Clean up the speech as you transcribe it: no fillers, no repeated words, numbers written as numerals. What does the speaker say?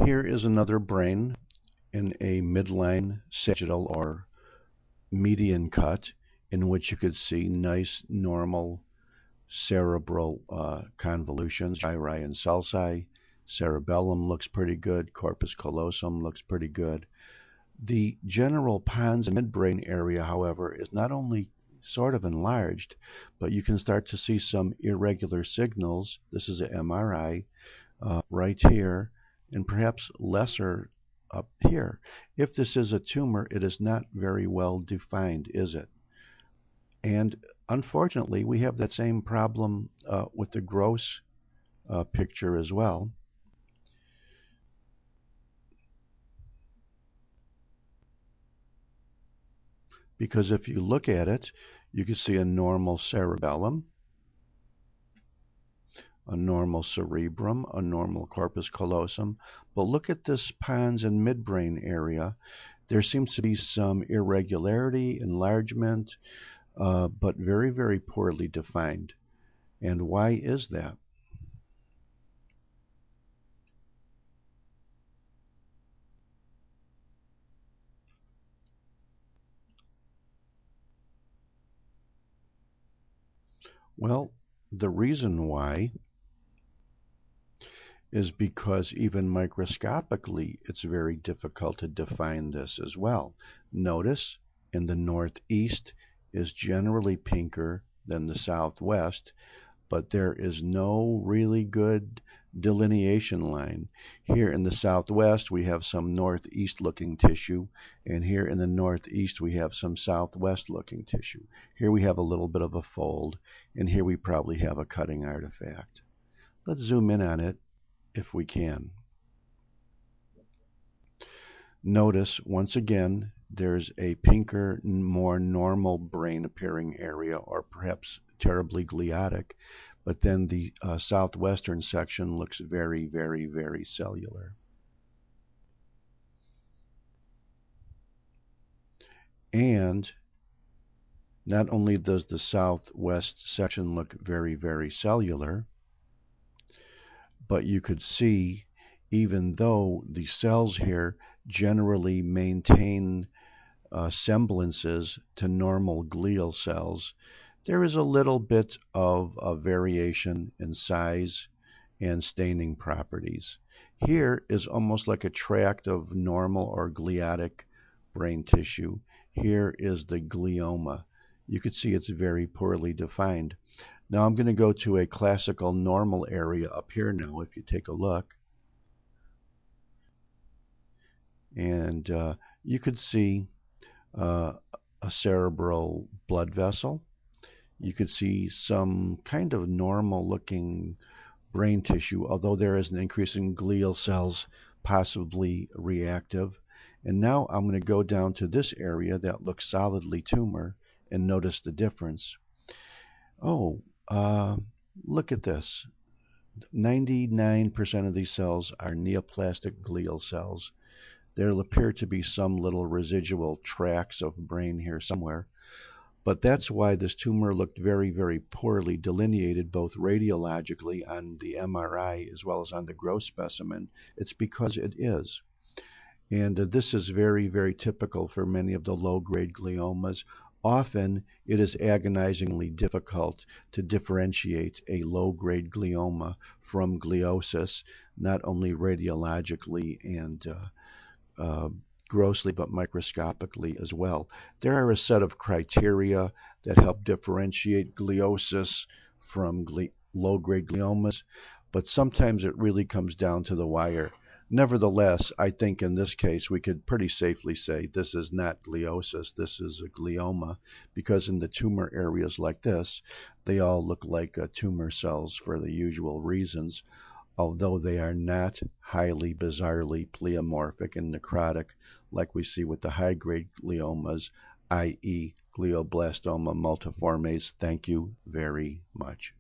Here is another brain in a midline sagittal or median cut, in which you could see nice normal cerebral convolutions, gyri and sulci. Cerebellum looks pretty good. Corpus callosum looks pretty good. The general pons and midbrain area, however, is not only sort of enlarged, but you can start to see some irregular signals. This is an MRI right here, and perhaps lesser up here. If this is a tumor, it is not very well defined, is it? And unfortunately, we have that same problem with the gross picture as well. Because if you look at it, you can see a normal cerebellum, a normal cerebrum, a normal corpus callosum. But look at this pons and midbrain area. There seems to be some irregularity, enlargement, but very, very poorly defined. And why is that? Well, the reason why is because even microscopically, it's very difficult to define this as well. Notice in the northeast is generally pinker than the southwest, but there is no really good delineation line. Here in the southwest, we have some northeast looking tissue, and here in the northeast, we have some southwest looking tissue. Here we have a little bit of a fold, and here we probably have a cutting artifact. Let's zoom in on it if we can. Notice, once again, there's a pinker, more normal brain appearing area, or perhaps terribly gliotic, but then the southwestern section looks very, very, very cellular. And not only does the southwest section look very, very cellular, but you could see, even though the cells here generally maintain semblances to normal glial cells, there is a little bit of a variation in size and staining properties. Here is almost like a tract of normal or gliotic brain tissue. Here is the glioma. You could see it's very poorly defined. Now I'm going to go to a classical normal area up here now, if you take a look. And you could see a cerebral blood vessel. You could see some kind of normal looking brain tissue, although there is an increase in glial cells, possibly reactive. And now I'm going to go down to this area that looks solidly tumor and notice the difference. Oh, look at this. 99% of these cells are neoplastic glial cells. There'll appear to be some little residual tracts of brain here somewhere. But that's why this tumor looked very, very poorly delineated, both radiologically on the MRI as well as on the gross specimen. It's because it is. And this is very, very typical for many of the low-grade gliomas. Often, it is agonizingly difficult to differentiate a low-grade glioma from gliosis, not only radiologically and grossly, but microscopically as well. There are a set of criteria that help differentiate gliosis from low-grade gliomas, but sometimes it really comes down to the wire. Nevertheless, I think in this case we could pretty safely say this is not gliosis, this is a glioma, because in the tumor areas like this, they all look like tumor cells for the usual reasons, although they are not highly bizarrely pleomorphic and necrotic like we see with the high-grade gliomas, i.e. glioblastoma multiformes. Thank you very much.